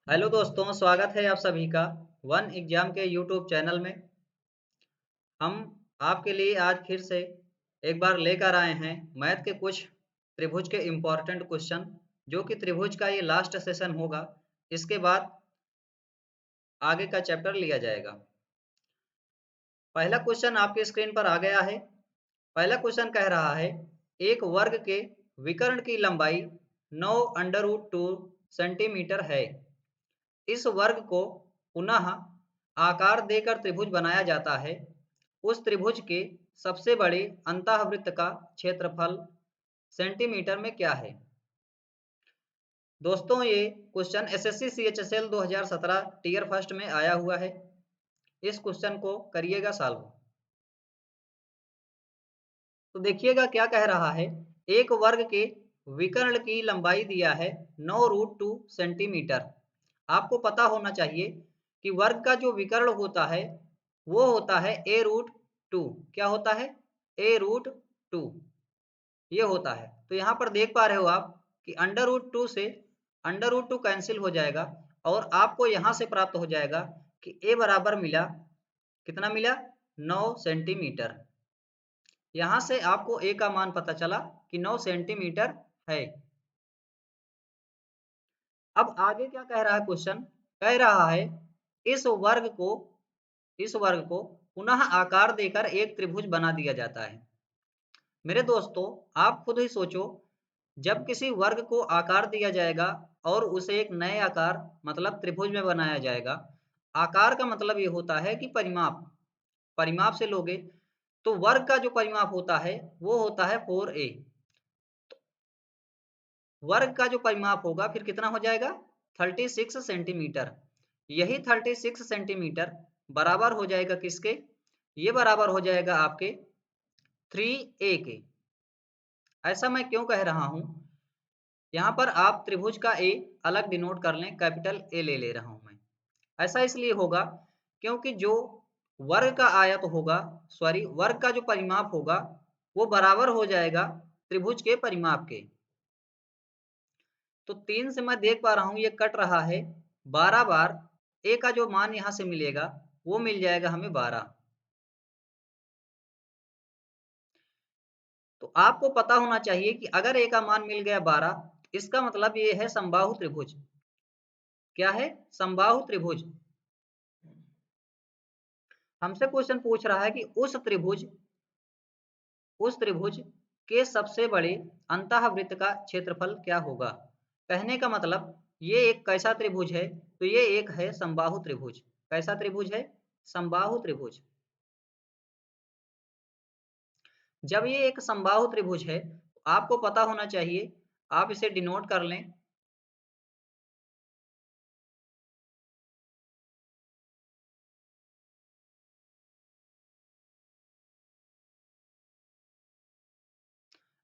Hello दोस्तों, स्वागत है आप सभी का वन एग्जाम के यूट्यूब चैनल में। हम आपके लिए आज फिर से एक बार लेकर आए हैं मैथ के कुछ त्रिभुज के इम्पोर्टेंट क्वेश्चन, जो कि त्रिभुज का ये लास्ट सेशन होगा। इसके बाद आगे का चैप्टर लिया जाएगा। पहला क्वेश्चन आपके स्क्रीन पर आ गया है। पहला क्वेश्चन कह रहा है, एक वर्ग के विकर्ण की लंबाई 9 अंडर रूट 2 सेंटीमीटर है। इस वर्ग को पुनः आकार देकर त्रिभुज बनाया जाता है। उस त्रिभुज के सबसे बड़े अंतःवृत्त का क्षेत्रफल सेंटीमीटर में क्या है? दोस्तों, ये question SSC CHSL 2017 tier first में आया हुआ है। इस क्वेश्चन को करिएगा सॉल्व। तो देखिएगा क्या कह रहा है, एक वर्ग के विकर्ण की लंबाई दिया है 9 रूट 2 सेंटीमीटर। आपको पता होना चाहिए कि वर्ग का जो विकर्ण होता है वो होता है ए रूट 2। क्या होता है? ए रूट 2 ये होता है। तो यहाँ पर देख पा रहे हो आप कि अंडर रूट 2 से अंडर रूट 2 कैंसिल हो जाएगा और आपको यहाँ से प्राप्त हो जाएगा कि ए बराबर मिला, कितना मिला? 9 सेंटीमीटर। यहाँ से आपको ए का मान पता चला कि 9 सेंटीमीटर है। अब आगे क्या कह रहा है क्वेश्चन? कह रहा है इस वर्ग को इस वर्ग को पुनः आकार देकर एक त्रिभुज बना दिया जाता है। मेरे दोस्तों, आप खुद ही सोचो, जब किसी वर्ग को आकार दिया जाएगा और उसे एक नए आकार मतलब त्रिभुज में बनाया जाएगा। आकार का मतलब ये होता है कि परिमाप परिमाप से लोगे तो वर्ग का जो परिमाप होता है वो होता है 4a। वर्ग का जो परिमाप होगा फिर कितना हो जाएगा? 36 सेंटीमीटर। यही 36 सेंटीमीटर बराबर हो जाएगा किसके? ये बराबर हो जाएगा आपके 3a के। ऐसा मैं क्यों कह रहा हूं? यहाँ पर आप त्रिभुज का ए अलग डिनोट कर लें, कैपिटल ए ले रहा हूं मैं। ऐसा इसलिए होगा क्योंकि जो वर्ग का आयत होगा, सॉरी वर्ग का जो परिमाप होगा वो बराबर हो जाएगा त्रिभुज के परिमाप के। तो 3 से मैं देख पा रहा हूँ ये कट रहा है 12 बार। ए का जो मान यहाँ से मिलेगा वो मिल जाएगा हमें 12। तो आपको पता होना चाहिए कि अगर ए का मान मिल गया 12, इसका मतलब ये है समबाहु त्रिभुज। क्या है? समबाहु त्रिभुज। हमसे क्वेश्चन पूछ रहा है कि उस त्रिभुज के सबसे बड़े अंतःवृत्त का क्षेत्रफल क्या होगा। कहने का मतलब ये एक कैसा त्रिभुज है? तो ये एक है समबाहु त्रिभुज। कैसा त्रिभुज है? समबाहु त्रिभुज। जब ये एक समबाहु त्रिभुज है तो आपको पता होना चाहिए, आप इसे डिनोट कर लें।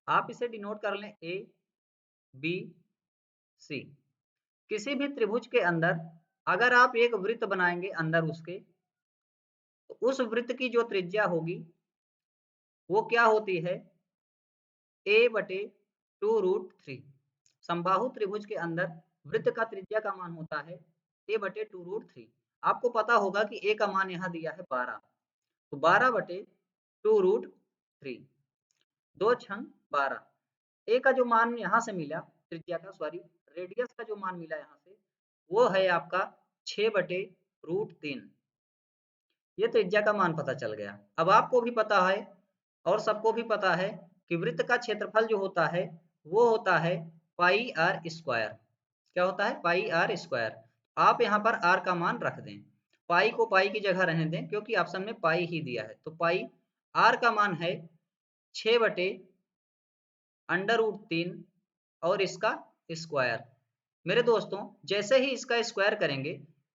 आप इसे डिनोट कर लें ए बी सी। किसी भी त्रिभुज के अंदर अगर आप एक वृत्त बनाएंगे अंदर उसके, तो उस वृत्त की जो त्रिज्या होगी वो क्या होती है? ए बटे 2√3। समबाहु त्रिभुज के अंदर वृत्त का त्रिज्या का मान होता है ए बटे 2√3। आपको पता होगा कि ए का मान यहाँ दिया है 12, तो 12 बटे 2√3, 2 छंग 12। ए का जो मान यहाँ से मिला, त्रिज्या का सॉरी रेडियस का जो मान मिला यहाँ से, वो है आपका 6 बटे रूट 3। ये त्रिज्या का मान पता चल गया। अब आपको भी पता है और सबको भी पता है कि वृत्त का क्षेत्रफल जो होता है वो होता है पाई आर स्क्वायर। क्या होता है? पाई आर स्क्वायर। आप यहाँ पर आर का मान रख दें, पाई को पाई की जगह रहने दें क्योंकि ऑप्शन में पाई ही दिया है। तो पाई आर का मान है 6 बटे अंडर रूट 3 और इसका स्क्वायर। मेरे दोस्तों, जैसे ही इसका स्क्वायर करेंगे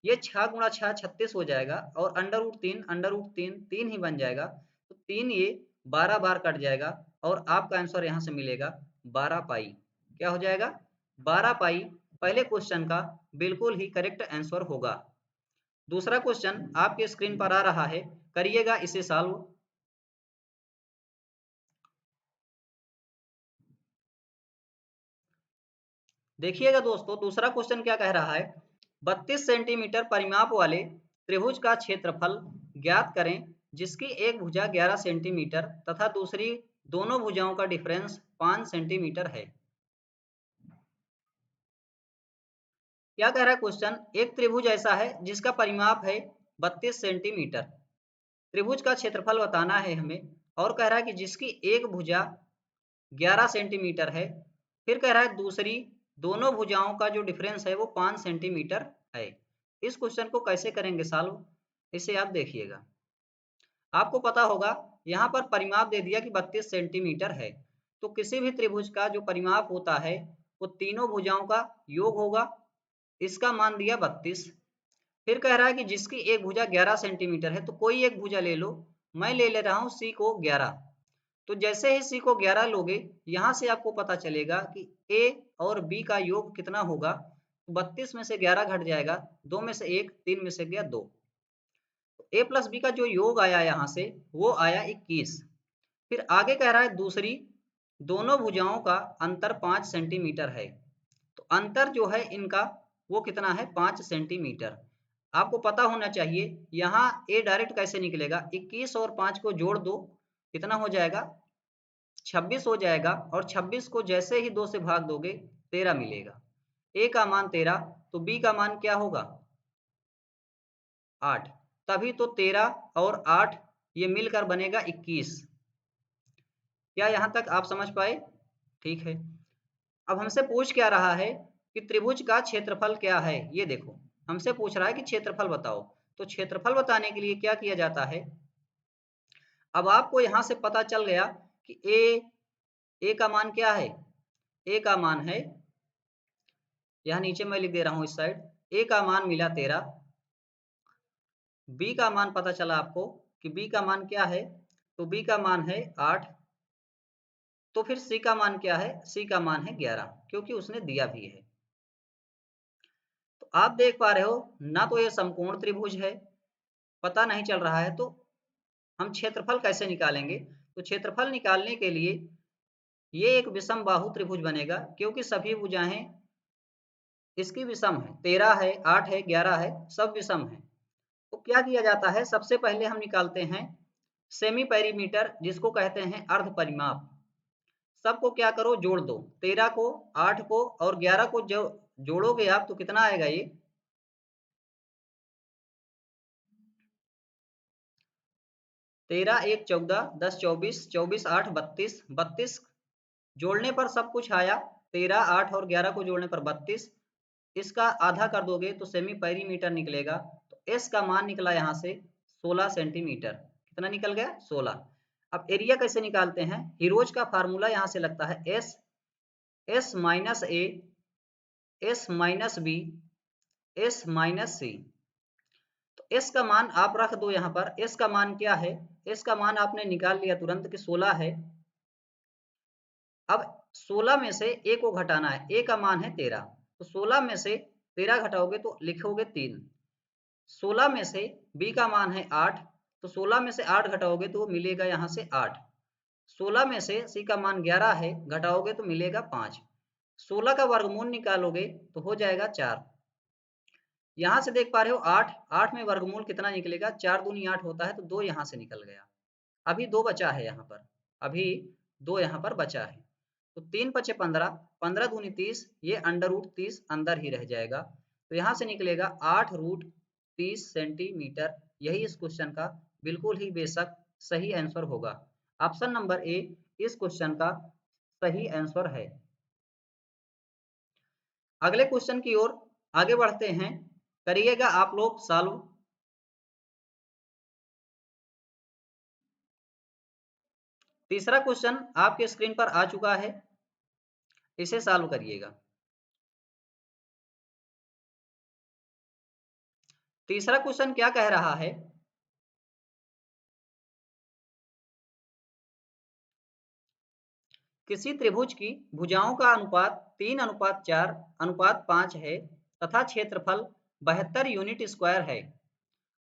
ये 6 गुणा 6 36 हो जाएगा और अंडर रूट तीन तीन ही बन जाएगा। तो 3 ये 12 बार कट जाएगा और आपका आंसर यहाँ से मिलेगा 12 पाई। क्या हो जाएगा? 12 पाई पहले क्वेश्चन का बिल्कुल ही करेक्ट आंसर होगा। दूसरा क्वेश्चन आपके स्क्रीन पर आ रहा है, करिएगा इसे सॉल्व। देखिएगा दोस्तों, दूसरा क्वेश्चन क्या कह रहा है, 32 सेंटीमीटर परिमाप वाले त्रिभुज का क्षेत्रफल ज्ञात करें जिसकी एक भुजा 11 सेंटीमीटर तथा दूसरी दोनों भुजाओं का डिफरेंस 5 सेंटीमीटर है। क्या कह रहा है क्वेश्चन, एक त्रिभुज ऐसा है जिसका परिमाप है 32 सेंटीमीटर, त्रिभुज का क्षेत्रफल बताना है हमें, और कह रहा है कि जिसकी एक भुजा 11 सेंटीमीटर है, फिर कह रहा है दूसरी दोनों भुजाओं का जो डिफरेंस है वो 5 सेंटीमीटर है। इस क्वेश्चन को कैसे करेंगे सॉल्व, इसे आप देखिएगा। आपको पता होगा यहाँ पर परिमाप दे दिया कि 32 सेंटीमीटर है, तो किसी भी त्रिभुज का जो परिमाप होता है वो तीनों भुजाओं का योग होगा, इसका मान दिया 32। फिर कह रहा है कि जिसकी एक भुजा 11 सेंटीमीटर है, तो कोई एक भुजा ले लो, मैं ले रहा हूँ सी को 11। तो जैसे ही सी को 11 लोगे, यहाँ से आपको पता चलेगा कि ए और बी का योग कितना होगा। 32 में से 11 घट जाएगा, 2 में से 1, 3 में से गया 2। ए प्लस बी का जो योग आया यहाँ से वो आया 21। फिर आगे कह रहा है दूसरी दोनों भुजाओं का अंतर 5 सेंटीमीटर है, तो अंतर जो है इनका वो कितना है 5 सेंटीमीटर। आपको पता होना चाहिए यहाँ ए डायरेक्ट कैसे निकलेगा, 21 और 5 को जोड़ दो, कितना हो जाएगा 26 हो जाएगा, और 26 को जैसे ही 2 से भाग दोगे 13 मिलेगा। ए का मान 13, तो बी का मान क्या होगा 8, तभी तो 13 और 8 ये मिलकर बनेगा 21। क्या यहाँ तक आप समझ पाए? ठीक है। अब हमसे पूछ क्या रहा है कि त्रिभुज का क्षेत्रफल क्या है, ये देखो हमसे पूछ रहा है कि क्षेत्रफल बताओ। तो क्षेत्रफल बताने के लिए क्या किया जाता है, अब आपको यहाँ से पता चल गया कि ए का मान क्या है, ए का मान है, यहाँ नीचे मैं लिख दे रहा हूँ इस साइड, ए का मान मिला 13, बी का मान पता चला आपको कि बी का मान क्या है, तो बी का मान है 8, तो फिर सी का मान क्या है, सी का मान है 11, क्योंकि उसने दिया भी है। तो आप देख पा रहे हो ना, तो ये समकोण त्रिभुज है, पता नहीं चल रहा है, तो हम क्षेत्रफल कैसे निकालेंगे। तो क्षेत्रफल निकालने के लिए ये एक विषम बाहु त्रिभुज बनेगा, क्योंकि सभी भुजाएं इसकी विषम है, 13 है, 8 है, 11 है, सब विषम है। तो क्या किया जाता है, सबसे पहले हम निकालते हैं सेमी पेरीमीटर, जिसको कहते हैं अर्ध परिमाप। सबको क्या करो जोड़ दो, 13 को, 8 को और 11 को जो जोड़ोगे आप तो कितना आएगा, ये 13 1 14, 10 24, 24 8 32, 32 जोड़ने पर सब कुछ आया, 13 8 और 11 को जोड़ने पर 32, इसका आधा कर दोगे तो सेमी पेरीमीटर निकलेगा। तो एस का मान निकला यहाँ से 16 सेंटीमीटर, कितना निकल गया 16। अब एरिया कैसे निकालते हैं, हीरोज का फार्मूला यहाँ से लगता है s, s minus a, s minus b, s minus c. तो एस का मान आप रख दो यहाँ पर, एस का मान क्या है, एस का मान आपने निकाल लिया तुरंत कि 16 है। अब 16 में से ए को घटाना है, ए का मान है 13, तो 16 में से 13 घटाओगे तो लिखोगे 3। 16 में से बी का मान है 8, तो 16 में से 8 घटाओगे तो मिलेगा यहाँ से 8। 16 में से सी का मान 11 है, घटाओगे तो मिलेगा 5। 16 का वर्गमूल निकालोगे तो हो जाएगा 4। यहाँ से देख पा रहे हो 8, 8 में वर्गमूल कितना निकलेगा, 4 दूनी 8 होता है, तो 2 यहाँ से निकल गया। अभी 2 बचा है यहाँ पर, अभी 2 यहाँ पर बचा है। तो 3 पचे 15, 15 दूनी 30, ये अंडर रूट 30 अंदर ही रह जाएगा, तो यहाँ से निकलेगा 8 रूट 30 सेंटीमीटर। यही इस क्वेश्चन का बिल्कुल ही बेशक सही आंसर होगा। ऑप्शन नंबर ए इस क्वेश्चन का सही आंसर है। अगले क्वेश्चन की ओर आगे बढ़ते हैं, करिएगा आप लोग सॉल्व। तीसरा क्वेश्चन आपके स्क्रीन पर आ चुका है, इसे सॉल्व करिएगा। तीसरा क्वेश्चन क्या कह रहा है, किसी त्रिभुज की भुजाओं का अनुपात 3:4:5 है तथा क्षेत्रफल 72 यूनिट स्क्वायर है।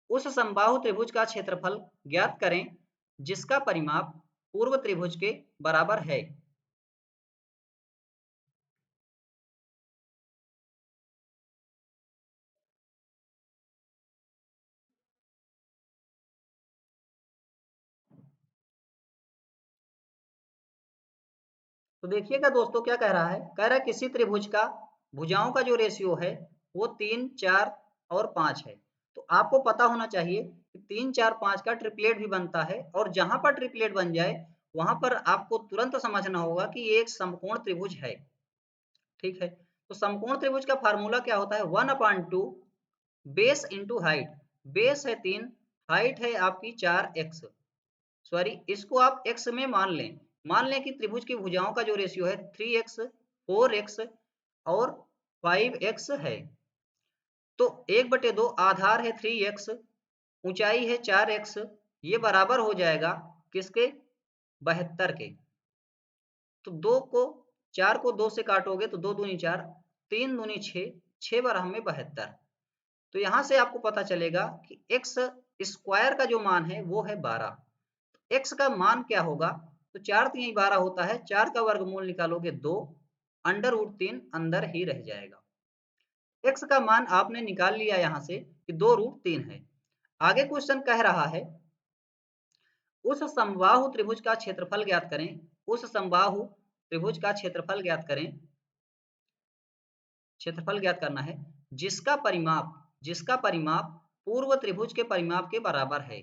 उस समबाहु त्रिभुज का क्षेत्रफल ज्ञात करें जिसका परिमाप पूर्व त्रिभुज के बराबर है। तो देखिएगा दोस्तों क्या कह रहा है, कह रहा है किसी त्रिभुज का भुजाओं का जो रेशियो है वो 3, 4 और 5 है। तो आपको पता होना चाहिए कि 3, 4, 5 का ट्रिपलेट भी बनता है, और जहां पर ट्रिपलेट बन जाए वहां पर आपको तुरंत समझना होगा कि ये एक समकोण त्रिभुज है। ठीक है, तो समकोण त्रिभुज का फार्मूला क्या होता है, 1/2 बेस इंटू हाइट। बेस है 3, हाइट है आपकी 4x, सॉरी इसको आप x में मान लें कि त्रिभुज की भुजाओं का जो रेशियो है 3x, 4x और 5x है। तो 1/2 आधार है 3x, ऊंचाई है 4x, ये बराबर हो जाएगा किसके, 72 के। तो 2 को 4 को 2 से काटोगे तो 2 दूनी 4, 3 दूनी 6, 6 बार हमें 72। तो यहां से आपको पता चलेगा कि x स्क्वायर का जो मान है वो है 12। x का मान क्या होगा, तो 4 3 12 होता है, 4 का वर्गमूल निकालोगे 2, √3 अंदर ही रह जाएगा। x का मान आपने निकाल लिया यहां से कि 2√3 है। आगे क्वेश्चन कह रहा है उस समबाहु त्रिभुज का क्षेत्रफल ज्ञात करें। उस समबाहु त्रिभुज का क्षेत्रफल ज्ञात करें, क्षेत्रफल ज्ञात करना है जिसका परिमाप पूर्व त्रिभुज के परिमाप के बराबर है।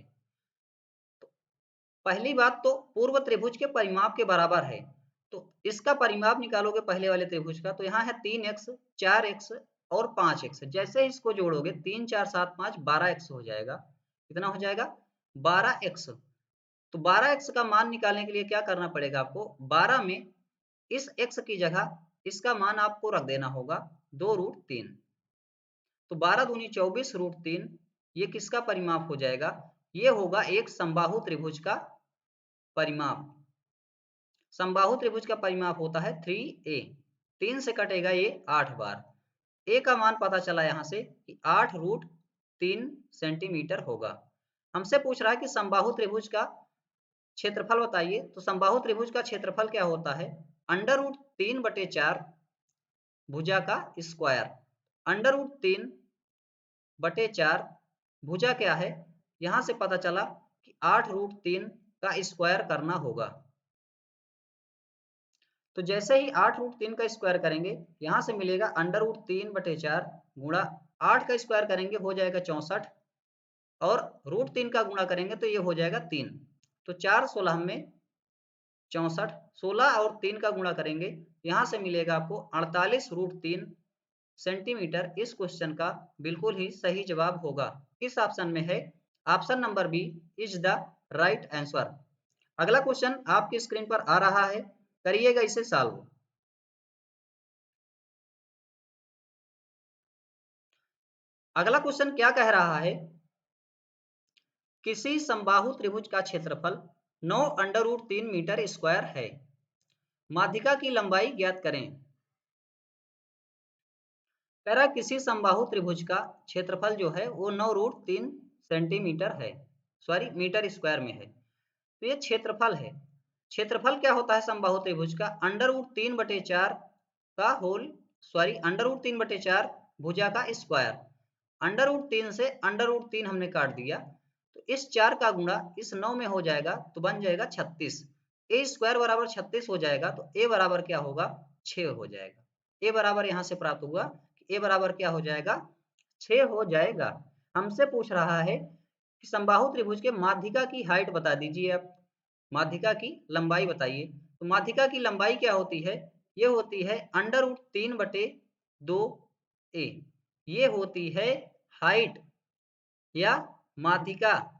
पहली बात तो पूर्व त्रिभुज के परिमाप के बराबर है, तो इसका परिमाप निकालोगे पहले वाले त्रिभुज का, तो यहाँ है 3x, 4x और 5x। जैसे इसको जोड़ोगे 3 4 7 5 12x हो जाएगा। कितना हो जाएगा, 12x। तो 12x का मान निकालने के लिए क्या करना पड़ेगा आपको, 12 में इस x की जगह इसका मान आपको रख देना होगा 2√3। तो 12 दूनी 24 √3, ये किसका परिमाप हो जाएगा, ये होगा एक समबाहु त्रिभुज का परिमाप। समबाहु त्रिभुज का परिमाप होता है 3a। 3 से कटेगा ये 8 बार। a का मान पता चला यहाँ से कि 8√3 सेंटीमीटर होगा। हमसे पूछ रहा है कि समबाहु त्रिभुज का क्षेत्रफल बताइए। तो समबाहु त्रिभुज का क्षेत्रफल क्या होता है, √3/4 भुजा का स्क्वायर। √3/4 भुजा क्या है, यहां से पता चला कि 8√3 का स्क्वायर करना होगा। तो जैसे ही 8√3 का स्क्वायर करेंगे यहां से मिलेगा √3/4 गुणा 8 का स्क्वायर करेंगे हो जाएगा 64, और √3 का गुणा करेंगे तो ये हो जाएगा 3। तो 4 16 में 64, 16 और 3 का गुणा करेंगे यहां से मिलेगा आपको 48√3 सेंटीमीटर। इस क्वेश्चन का बिल्कुल ही सही जवाब होगा। इस ऑप्शन में है option number B is the right answer. अगला क्वेश्चन आपकी स्क्रीन पर आ रहा है, करिएगा इसे सॉल्व। अगला क्वेश्चन क्या कह रहा है, किसी समबाहु त्रिभुज का क्षेत्रफल 9√3 मीटर स्क्वायर है, माध्यिका की लंबाई ज्ञात करें। कह रहा किसी समबाहु त्रिभुज का क्षेत्रफल जो है वो 9√3 सेंटीमीटर है, सॉरी मीटर स्क्वायर में है। तो ये क्षेत्रफल है। क्षेत्रफल क्या होता है समबाहु त्रिभुज का, √3/4 का होल, सॉरी √3/4 भुजा का स्क्वायर। √3 से √3 हमने काट दिया, तो इस 4 का गुणा इस 9 में हो जाएगा तो बन जाएगा 36। ए स्क्वायर बराबर 36 हो जाएगा, तो ए बराबर क्या होगा, 6 हो जाएगा। ए बराबर यहाँ से प्राप्त हुआ कि ए बराबर क्या हो जाएगा, 6 हो जाएगा। हमसे पूछ रहा है कि समबाहु त्रिभुज के माध्यिका की हाइट बता दीजिए आप, माध्यिका की लंबाई बताइए। तो माध्यिका की लंबाई क्या होती है, ये होती है √3/2 ए, ये होती है हाइट या माध्यिका,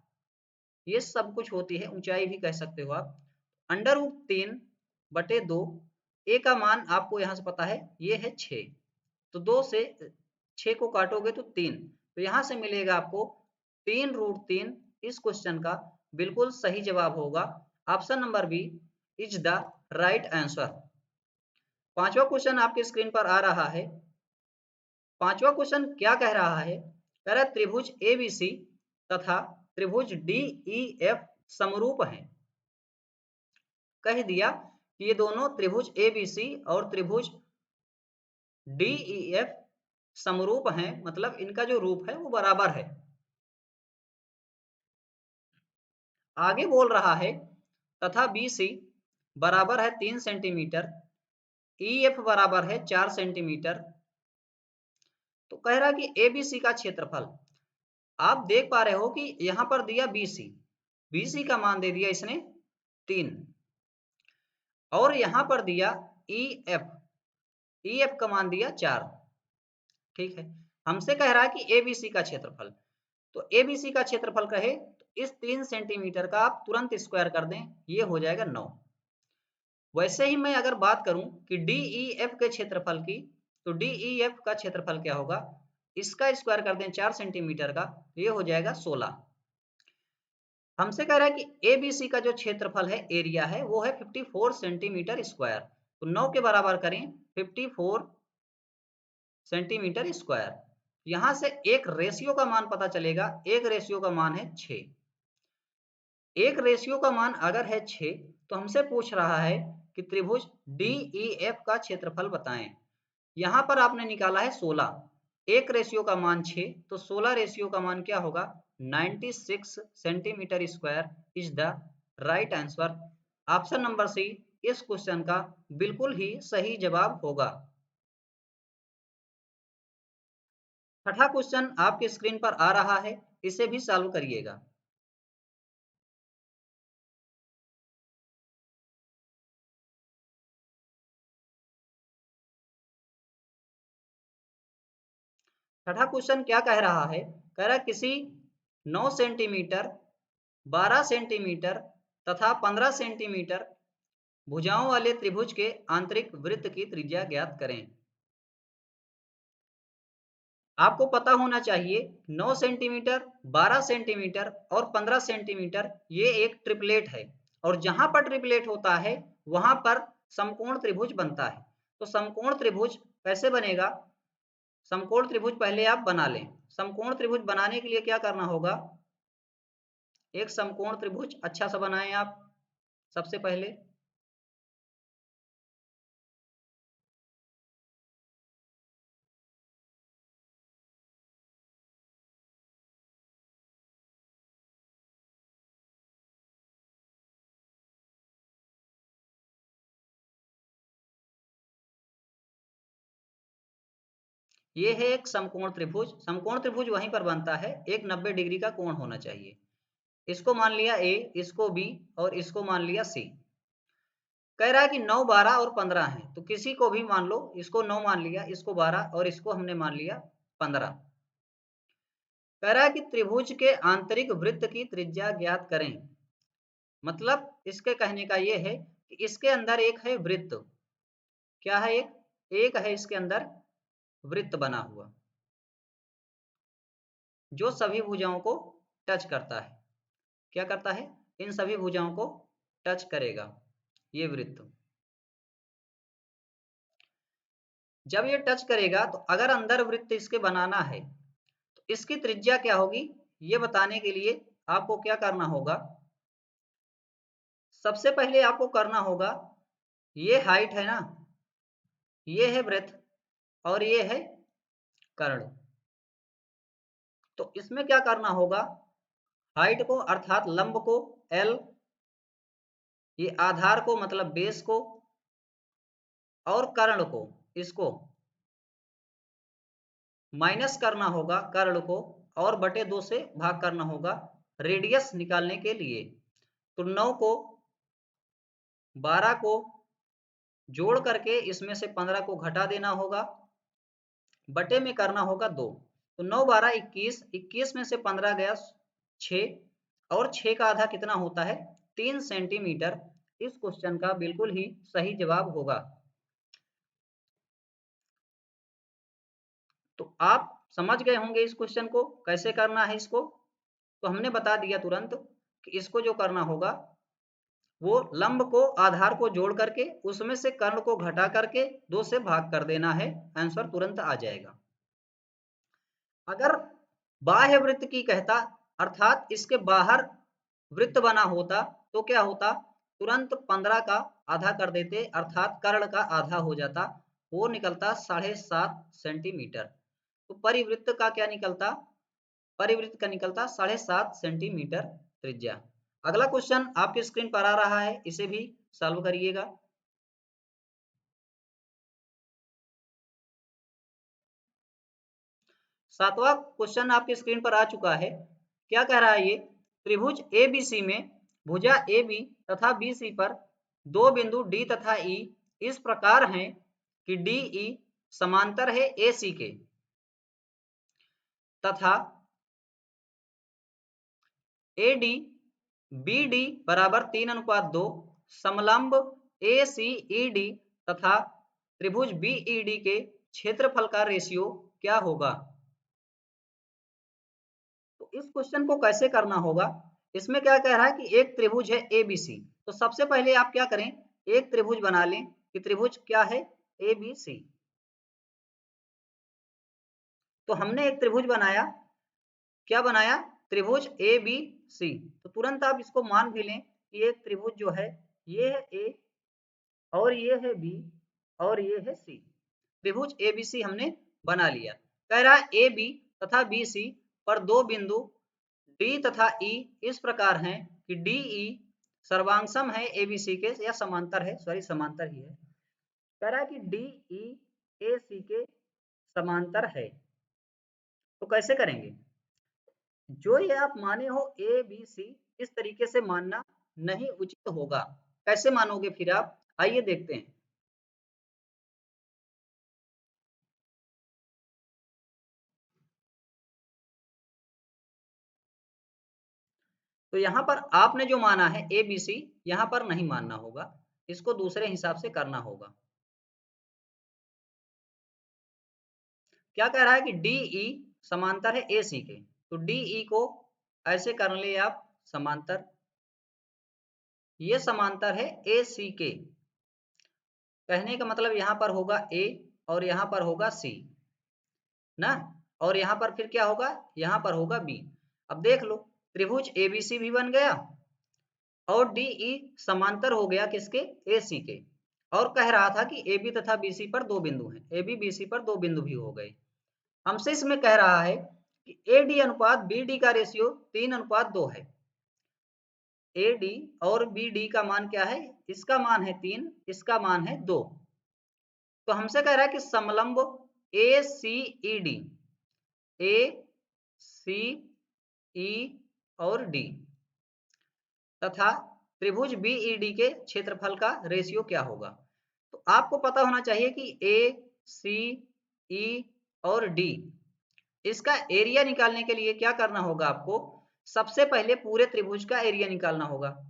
ये सब कुछ होती है, ऊंचाई भी कह सकते हो आप। √3/2, ए का मान आपको यहाँ से पता है ये है 6, तो 2 से 6 को काटोगे तो 3, तो यहाँ से मिलेगा आपको 3√3। इस क्वेश्चन का बिल्कुल सही जवाब होगा option number B is the right answer. पांचवा क्वेश्चन आपके स्क्रीन पर आ रहा है। पांचवा क्वेश्चन क्या कह रहा है, कह रहा है त्रिभुज एबीसी तथा त्रिभुज डीईएफ समरूप हैं। कह दिया कि ये दोनों त्रिभुज एबीसी और त्रिभुज डीईएफ समरूप हैं, मतलब इनका जो रूप है वो बराबर है। आगे बोल रहा है तथा BC बराबर है 3 सेंटीमीटर, EF बराबर है 4 सेंटीमीटर। तो कह रहा कि ABC का क्षेत्रफल, आप देख पा रहे हो कि यहां पर दिया BC का मान दे दिया इसने 3, और यहां पर दिया EF का मान दिया 4। ठीक है, हमसे कह रहा है कि ABC का क्षेत्रफल, तो ABC का क्षेत्रफल कहे तो इस 3 सेंटीमीटर का आप तुरंत स्क्वायर कर दें, ये हो जाएगा 9। वैसे ही मैं अगर बात करूं कि DEF के क्षेत्रफल की, तो DEF का क्षेत्रफल क्या होगा, इसका स्क्वायर कर दें 4 सेंटीमीटर का, ये हो जाएगा 16। हमसे कह रहा है कि ABC का जो क्षेत्रफल है, एरिया है, वो है 54 सेंटीमीटर स्क्वायर। तो 9 के बराबर करें 54 सेंटीमीटर स्क्वायर। यहां से एक रेशियो का मान पता चलेगा, एक रेशियो का मान है 6। एक रेशियो का मान अगर है 6, तो हमसे पूछ रहा है कि त्रिभुज DEF का क्षेत्रफल बताएं। यहां पर आपने निकाला है 16, एक रेशियो का मान 6, तो 16 रेशियो का मान क्या होगा, 96 centimetre square is the right answer. Option number C इस क्वेश्चन का बिल्कुल ही सही जवाब होगा। छठा क्वेश्चन आपके स्क्रीन पर आ रहा है, इसे भी सॉल्व करिएगा। छठा क्वेश्चन क्या कह रहा है, कह रहा है किसी 9 सेंटीमीटर, 12 सेंटीमीटर तथा 15 सेंटीमीटर भुजाओं वाले त्रिभुज के आंतरिक वृत्त की त्रिज्या ज्ञात करें। आपको पता होना चाहिए 9 सेंटीमीटर, 12 सेंटीमीटर और 15 सेंटीमीटर ये एक ट्रिपलेट है, और जहां पर ट्रिपलेट होता है वहां पर समकोण त्रिभुज बनता है। तो समकोण त्रिभुज कैसे बनेगा, समकोण त्रिभुज पहले आप बना लें। समकोण त्रिभुज बनाने के लिए क्या करना होगा, एक समकोण त्रिभुज अच्छा सा बनाएं आप सबसे पहले। ये है एक समकोण त्रिभुज। समकोण त्रिभुज वहीं पर बनता है, एक 90 डिग्री का कोण होना चाहिए। इसको मान लिया A, इसको B और इसको मान लिया C। कह रहा है कि 9, 12 और 15 है, तो किसी को भी मान लो, इसको 9 मान लिया, इसको 12 और इसको हमने मान लिया 15। कह रहा है कि त्रिभुज के आंतरिक वृत्त की त्रिज्या ज्ञात करें। मतलब इसके कहने का ये है कि इसके अंदर एक है वृत्त, क्या है, एक है इसके अंदर वृत्त बना हुआ, जो सभी भुजाओं को टच करता है। क्या करता है, इन सभी भुजाओं को टच करेगा ये वृत्त। जब ये टच करेगा, तो अगर अंदर वृत्त इसके बनाना है तो इसकी त्रिज्या क्या होगी, ये बताने के लिए आपको क्या करना होगा, सबसे पहले आपको करना होगा, ये हाइट है ना, ये है वृत्त और ये है कर्ण। तो इसमें क्या करना होगा, हाइट को अर्थात लंब को L, ये आधार को मतलब बेस को, और कर्ण को इसको माइनस करना होगा, कर्ण को, और बटे 2 से भाग करना होगा रेडियस निकालने के लिए। तो 9 को 12 को जोड़ करके इसमें से 15 को घटा देना होगा, बटे में करना होगा 2। तो 9, 12, 21, 21 में से 15 गया 6, और 6 का आधा कितना होता है, 3 सेंटीमीटर। इस क्वेश्चन का बिल्कुल ही सही जवाब होगा। तो आप समझ गए होंगे इस क्वेश्चन को कैसे करना है इसको। तो हमने बता दिया तुरंत कि इसको जो करना होगा, वो लंब को आधार को जोड़ करके उसमें से कर्ण को घटा करके 2 से भाग कर देना है, आंसर तुरंत आ जाएगा। अगर बाह्य वृत्त की कहता, अर्थात इसके बाहर वृत्त बना होता, तो क्या होता, तुरंत 15 का आधा कर देते, अर्थात कर्ण का आधा हो जाता, वो निकलता 7.5 सेंटीमीटर। तो परिवृत्त का क्या निकलता, परिवृत्त का निकलता 7.5 सेंटीमीटर त्रिज्या। अगला क्वेश्चन आपके स्क्रीन पर आ रहा है, इसे भी सॉल्व करिएगा। 7वां क्वेश्चन आपकी स्क्रीन पर आ चुका है। क्या कह रहा है ये? त्रिभुज एबीसी में भुजा AB तथा BC पर दो बिंदु D तथा E इस प्रकार हैं कि DE समांतर है AC के तथा AD BD बराबर 3:2 समलंब ACED तथा त्रिभुज BED के क्षेत्रफल का रेशियो क्या होगा? तो इस क्वेश्चन को कैसे करना होगा? इसमें क्या कह रहा है कि एक त्रिभुज है ABC। तो सबसे पहले आप क्या करें, एक त्रिभुज बना लें कि त्रिभुज क्या है? ABC। तो हमने एक त्रिभुज बनाया, क्या बनाया? त्रिभुज ABC। तो तुरंत आप इसको मान भी लें कि एक त्रिभुज जो है ये है A और ये है B और ये है C। त्रिभुज ABC हमने बना लिया। कह रहा है AB तथा BC पर दो बिंदु D तथा E इस प्रकार हैं कि DE सर्वांगसम है ABC के, या समांतर है, सॉरी समांतर ही है। कह रहा है कि DE AC के समांतर है। तो कैसे करेंगे? जो ये आप माने हो ABC, इस तरीके से मानना नहीं उचित होगा। कैसे मानोगे फिर आप? आइए देखते हैं। तो यहाँ पर आपने जो माना है ABC, यहाँ पर नहीं मानना होगा, इसको दूसरे हिसाब से करना होगा। क्या कह रहा है कि DE समांतर है AC के, तो DE को ऐसे कर ले आप समांतर, ये समांतर है AC के। कहने का मतलब यहाँ पर होगा A और यहाँ पर होगा C ना, और यहाँ पर फिर क्या होगा? यहाँ पर होगा B। अब देख लो, त्रिभुज ABC भी बन गया और DE समांतर हो गया किसके? AC के। और कह रहा था कि AB तथा BC पर दो बिंदु हैं, AB BC पर दो बिंदु भी हो गए। हमसे इसमें कह रहा है कि AD अनुपात BD का रेशियो 3:2 है। AD और BD का मान क्या है? इसका मान है 3, इसका मान है 2। तो हमसे कह रहा है कि समलंब ACED, ACE और D तथा त्रिभुज BED के क्षेत्रफल का रेशियो क्या होगा? तो आपको पता होना चाहिए कि ACE और D, इसका एरिया निकालने के लिए क्या करना होगा आपको? सबसे पहले पूरे त्रिभुज का एरिया निकालना होगा,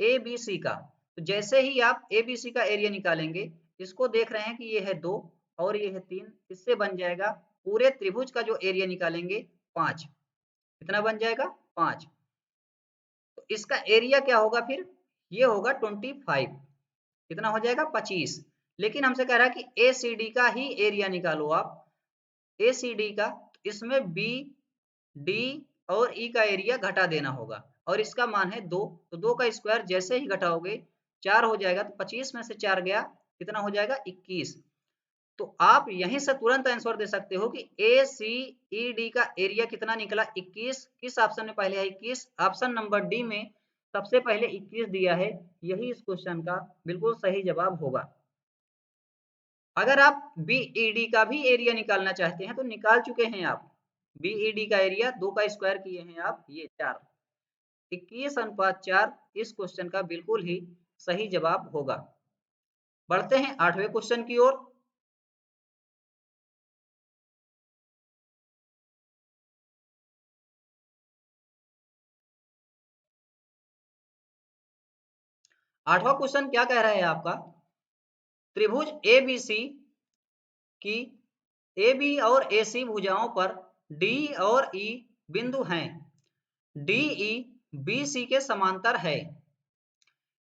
ABC का। तो जैसे ही आप ABC का एरिया निकालेंगे, इसको देख रहे हैं कि ये है 2 और ये है 3, इससे बन जाएगा पूरे त्रिभुज का जो एरिया निकालेंगे 5। कितना बन जाएगा? 5। तो इसका एरिया क्या होगा फिर? ये होगा 25। कितना हो जाएगा? 25। लेकिन हमसे कह रहा है कि ACD का ही एरिया निकालो आप, ACD का। तो इसमें B, D और E का एरिया घटा देना होगा और इसका मान है 2। तो 2 का स्क्वायर जैसे ही घटाओगे 4 हो जाएगा, तो 25 में से 4 गया, कितना हो जाएगा? 21। तो आप यहीं से तुरंत आंसर दे सकते हो कि ACED का एरिया कितना निकला? 21। किस ऑप्शन में पहले है? 21। ऑप्शन नंबर डी में सबसे पहले 21 दिया है, यही इस क्वेश्चन का बिल्कुल सही जवाब होगा। अगर आप BED का भी एरिया निकालना चाहते हैं तो निकाल चुके हैं आप। BED का एरिया 2 का स्क्वायर किए हैं आप, ये 4। 21:4 इस क्वेश्चन का बिल्कुल ही सही जवाब होगा। बढ़ते हैं 8वें क्वेश्चन की ओर। 8वां क्वेश्चन क्या कह रहा है आपका? त्रिभुज ABC की AB और AC भुजाओं पर D और E बिंदु हैं। DE BC के समांतर है।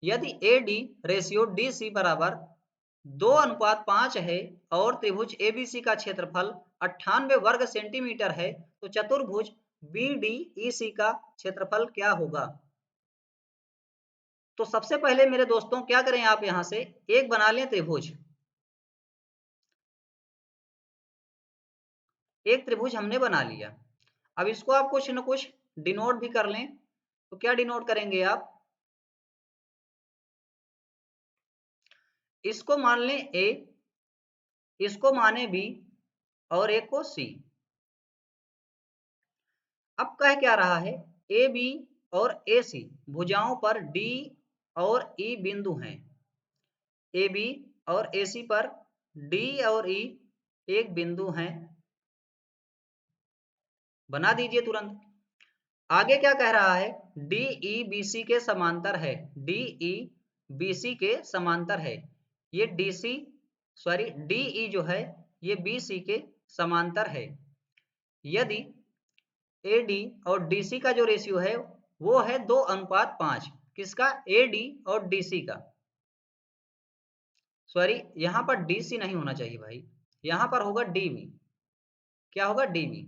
यदि AD रेशियो DC बराबर 2:5 है और त्रिभुज ABC का क्षेत्रफल 98 वर्ग सेंटीमीटर है, तो चतुर्भुज BDEC का क्षेत्रफल क्या होगा? तो सबसे पहले मेरे दोस्तों क्या करें, आप यहां से एक बना लें त्रिभुज। एक त्रिभुज हमने बना लिया। अब इसको आप कुछ न कुछ डिनोट भी कर लें। तो क्या डिनोट करेंगे आप? इसको मान लें A, इसको माने B और एक को C। अब कह क्या रहा है, ए बी और ए सी भुजाओं पर डी और ई बिंदु हैं। ए बी और ए सी पर डी और ई एक बिंदु हैं, बना दीजिए तुरंत। आगे क्या कह रहा है, डी ई बी सी के समांतर है, डी ई बी सी के समांतर है। ये D C sorry D E जो है ये बी सी के समांतर है। यदि ए डी और डी सी का जो रेशियो है वो है 2:5। किसका, ए डी और डी सी का, सॉरी यहाँ पर डी सी नहीं होना चाहिए भाई, यहाँ पर होगा डी बी। क्या होगा, डी बी।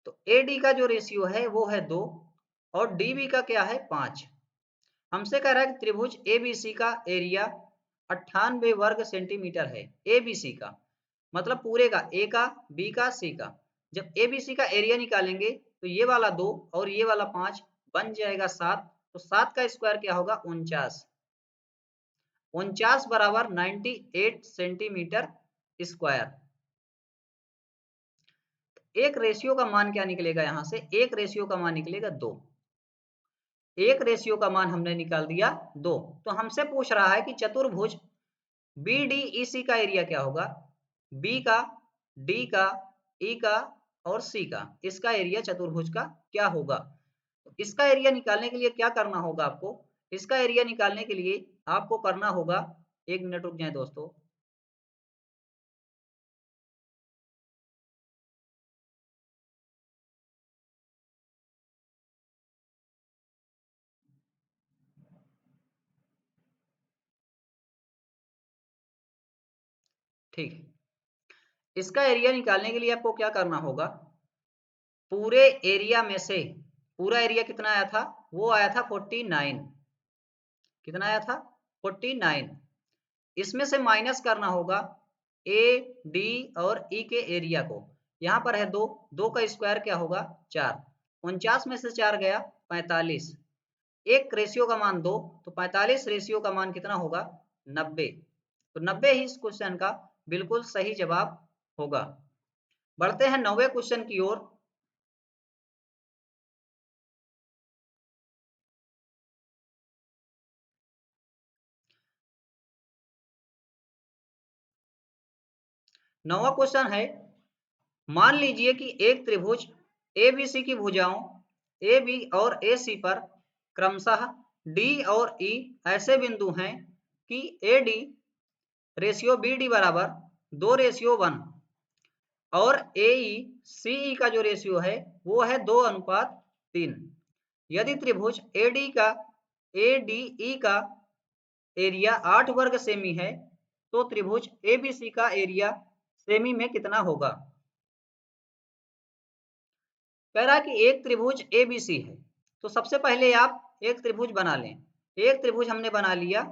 तो ए डी का जो रेशियो है वो है 2 और डी बी का क्या है 5। हमसे कह रहा है कि त्रिभुज एबीसी का एरिया 98 वर्ग सेंटीमीटर है। एबीसी का मतलब पूरे का, ए का, बी का, सी का। जब एबीसी का एरिया निकालेंगे तो ये वाला 2 और ये वाला 5 बन जाएगा 7। तो 7 का स्क्वायर क्या होगा, 49। 49 बराबर 98 सेंटीमीटर स्क्वायर। एक रेशियो का मान क्या निकलेगा, यहां से एक रेशियो का मान निकलेगा 2। एक रेशियो का मान हमने निकाल दिया 2। तो हमसे पूछ रहा है कि चतुर्भुज बी डी ई सी का एरिया क्या होगा, बी का, डी का, ई का और सी का, इसका एरिया चतुर्भुज का क्या होगा। तो इसका एरिया निकालने के लिए क्या करना होगा आपको, इसका एरिया निकालने के लिए आपको करना होगा, 1 मिनट रुक जाए दोस्तों। ठीक है, इसका एरिया निकालने के लिए आपको क्या करना होगा, पूरे एरिया में से, पूरा एरिया कितना आया था, वो आया था 49। कितना आया था, 49। इसमें से माइनस करना होगा ए डी और ई के एरिया को। यहाँ पर है 2, 2 का स्क्वायर क्या होगा 4। 49 में से 4 गया 45। एक रेशियो का मान 2, तो 45 रेशियो का मान कितना होगा 90। तो 90 ही इस क्वेश्चन का बिल्कुल सही जवाब होगा। बढ़ते हैं 9वें क्वेश्चन की ओर। नौवां क्वेश्चन है, मान लीजिए कि एक त्रिभुज एबीसी की भुजाओं ए बी और ए सी पर क्रमशः डी और ई ऐसे बिंदु हैं कि A D ratio B D बराबर 2:1 और ए ई सी ई का जो रेशियो है वो है 2:3। यदि त्रिभुज ए डी ई का एरिया 8 वर्ग सेमी है तो त्रिभुज ए बी सी का एरिया सेमी में कितना होगा। कह रहा है कि एक त्रिभुज एबीसी है, तो सबसे पहले आप एक त्रिभुज बना लें। एक त्रिभुज हमने बना लिया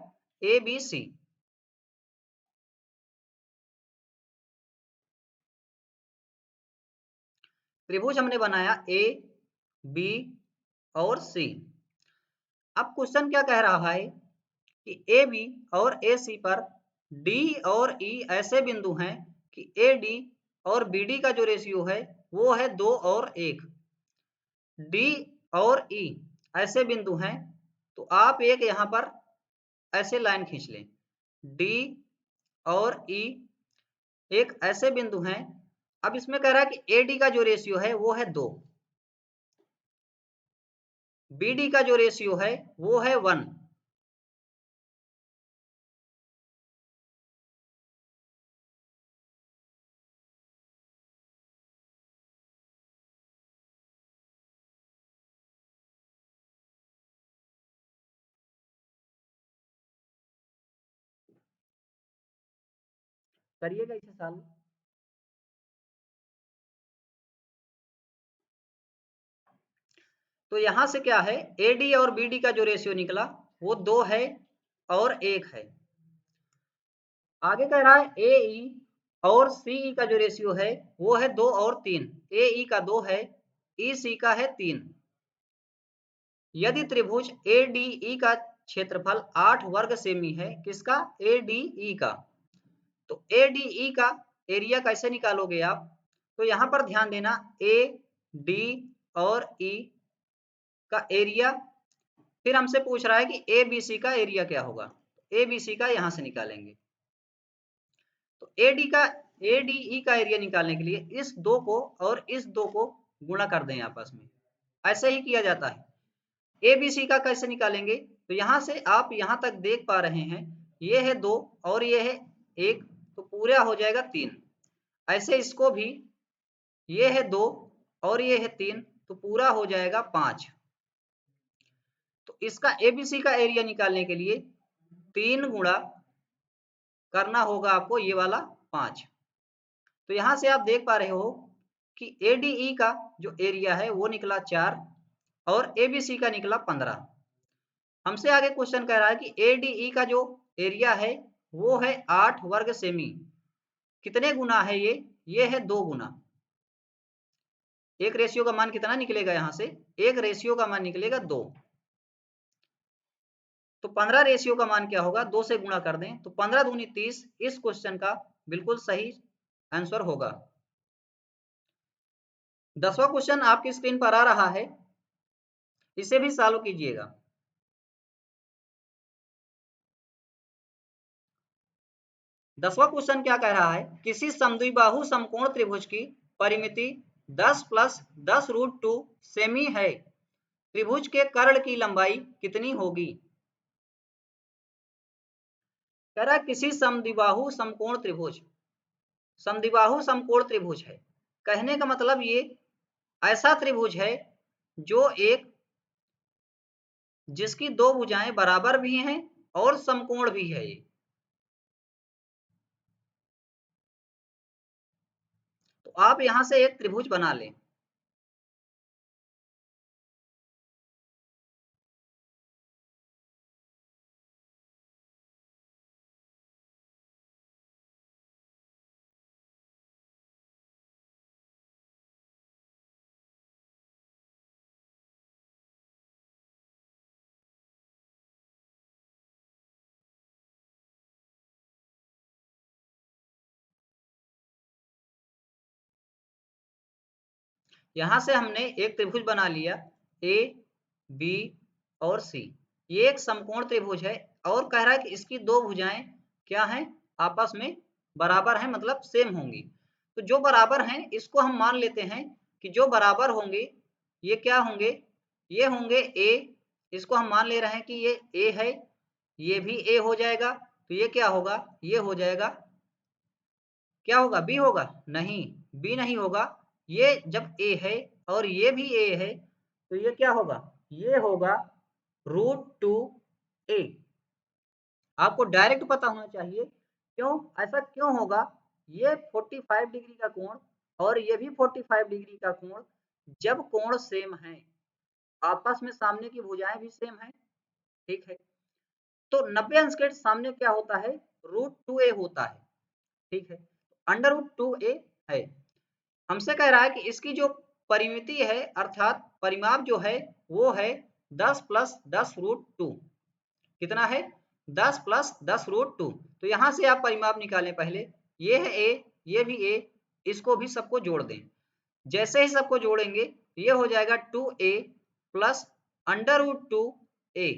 एबीसी। त्रिभुज हमने बनाया ए बी और सी। अब क्वेश्चन क्या कह रहा है कि ए बी और ए सी पर डी और ई ऐसे बिंदु हैं कि ए डी और बी डी का जो रेशियो है वो है 2 और 1। डी और ई ऐसे बिंदु हैं, तो आप एक यहाँ पर ऐसे लाइन खींच लें। डी और ई एक ऐसे बिंदु हैं। अब इसमें कह रहा है कि ए डी का जो रेशियो है वो है 2, बी डी का जो रेशियो है वो है 1। करिएगा इसे सॉल्व। तो यहां से क्या है, ए डी और बी डी का जो रेशियो निकला वो 2 है और 1 है। आगे कह रहा है ए ई और सी ई का जो रेशियो है वो है 2 और 3। ए ई का 2 है, ई सी का है 3। यदि त्रिभुज ए डी ई का क्षेत्रफल 8 वर्ग सेमी है, किसका, ए डी ई का, तो ए डी ई का एरिया कैसे निकालोगे आप, तो यहां पर ध्यान देना ए डी और ई का एरिया, फिर हमसे पूछ रहा है कि ए बी सी का एरिया क्या होगा। ए बी सी का यहां से निकालेंगे। तो ए डी ई का एरिया निकालने के लिए इस दो को और इस दो को गुणा कर दें आपस में, ऐसे ही किया जाता है। ए बी सी का कैसे निकालेंगे, तो यहां से आप यहां तक देख पा रहे हैं, ये है 2 और ये है 1, तो पूरा हो जाएगा 3। ऐसे इसको भी, ये है 2 और ये है 3, तो पूरा हो जाएगा 5। तो इसका एबीसी का एरिया निकालने के लिए 3 गुणा करना होगा आपको ये वाला 5। तो यहां से आप देख पा रहे हो कि एडीई का जो एरिया है वो निकला 4 और एबीसी का निकला 15। हमसे आगे क्वेश्चन कह रहा है कि एडीई का जो एरिया है वो है 8 वर्ग सेमी। कितने गुना है ये है 2 गुना। एक रेशियो का मान कितना निकलेगा, यहां से एक रेशियो का मान निकलेगा 2। तो 15 रेशियो का मान क्या होगा, 2 से गुणा कर दें तो 15 दूनी 30 इस क्वेश्चन का बिल्कुल सही आंसर होगा। 10वां क्वेश्चन आपकी स्क्रीन पर आ रहा है, इसे भी सॉल्व कीजिएगा। दसवां क्वेश्चन क्या कह रहा है, किसी समद्विबाहु समकोण त्रिभुज की परिमिति 10 + 10√2 सेमी है, त्रिभुज के कर्ण की लंबाई कितनी होगी। कह रहा है किसी समद्विबाहु समकोण त्रिभुज, समद्विबाहु समकोण त्रिभुज है, कहने का मतलब ये ऐसा त्रिभुज है जो एक, जिसकी दो भुजाएं बराबर भी हैं और समकोण भी है। ये तो आप यहां से एक त्रिभुज बना लें। यहां से हमने एक त्रिभुज बना लिया, ए बी और सी। ये एक समकोण त्रिभुज है और कह रहा है कि इसकी दो भुजाएं क्या हैं, आपस में बराबर हैं, मतलब सेम होंगी। तो जो बराबर हैं इसको हम मान लेते हैं कि जो बराबर होंगे ये क्या होंगे, ये होंगे ए। इसको हम मान ले रहे हैं कि ये ए है, ये भी ए हो जाएगा। तो ये क्या होगा, ये हो जाएगा, क्या होगा, बी होगा, नहीं बी नहीं होगा। ये जब ए है और ये भी ए है तो ये क्या होगा, ये होगा √2a। आपको डायरेक्ट पता होना चाहिए, क्यों ऐसा क्यों होगा, ये 45 डिग्री का कोण और ये भी 45 डिग्री का कोण, जब कोण सेम है, आपस में सामने की भुजाएं भी सेम है, ठीक है, तो 90 अंश के सामने क्या होता है, √2a होता है, ठीक है, √2a है। हमसे कह रहा है कि इसकी जो परिमिति है अर्थात परिमाप जो है वो है 10 + 10√2। कितना है, 10 + 10√2। तो यहां से आप परिमाप निकालें पहले, ये है ए, ये भी ए, इसको भी सबको जोड़ दें। जैसे ही सबको जोड़ेंगे ये हो जाएगा 2a + √2a।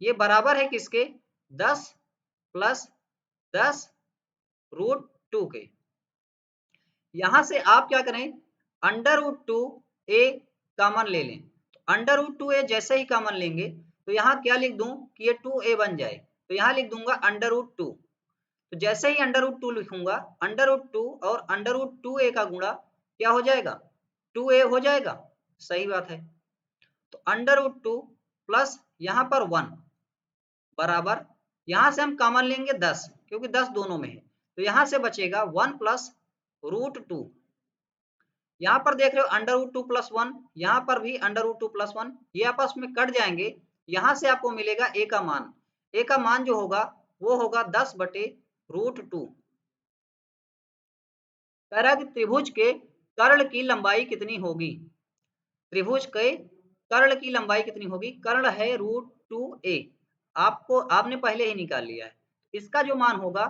ये बराबर है किसके, 10 + 10√2 के। यहां से आप क्या करें, √2a कॉमन ले लें। तो √2a जैसे ही कॉमन लेंगे तो यहाँ क्या लिख दूं कि ये 2a बन जाए, तो यहाँ लिख दूंगा √2। तो जैसे ही √2 लिखूंगा, √2 और √2a का गुणा क्या हो जाएगा, 2a हो जाएगा, सही बात है। तो √2 प्लस यहाँ पर 1 बराबर, यहाँ से हम कॉमन लेंगे 10 क्योंकि 10 दोनों में है, तो यहाँ से बचेगा 1 + √2। यहाँ पर देख रहे हो √2 + 1, यहाँ पर भी √2 + 1, ये आपस में कट जाएंगे। यहाँ से आपको मिलेगा ए का मान, ए का मान जो होगा वो होगा 10/√2। कह रहा है कि त्रिभुज के कर्ण की लंबाई कितनी होगी, त्रिभुज के कर्ण की लंबाई कितनी होगी, कर्ण है √2a, आपको आपने पहले ही निकाल लिया है। इसका जो मान होगा,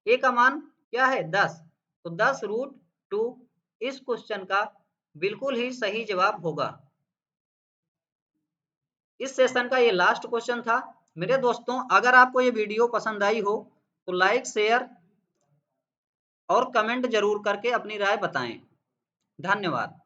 ए का मान क्या है 10, तो 10√2 इस क्वेश्चन का बिल्कुल ही सही जवाब होगा। इस सेशन का ये लास्ट क्वेश्चन था। मेरे दोस्तों, अगर आपको ये वीडियो पसंद आई हो तो लाइक, शेयर और कमेंट जरूर करके अपनी राय बताएं। धन्यवाद।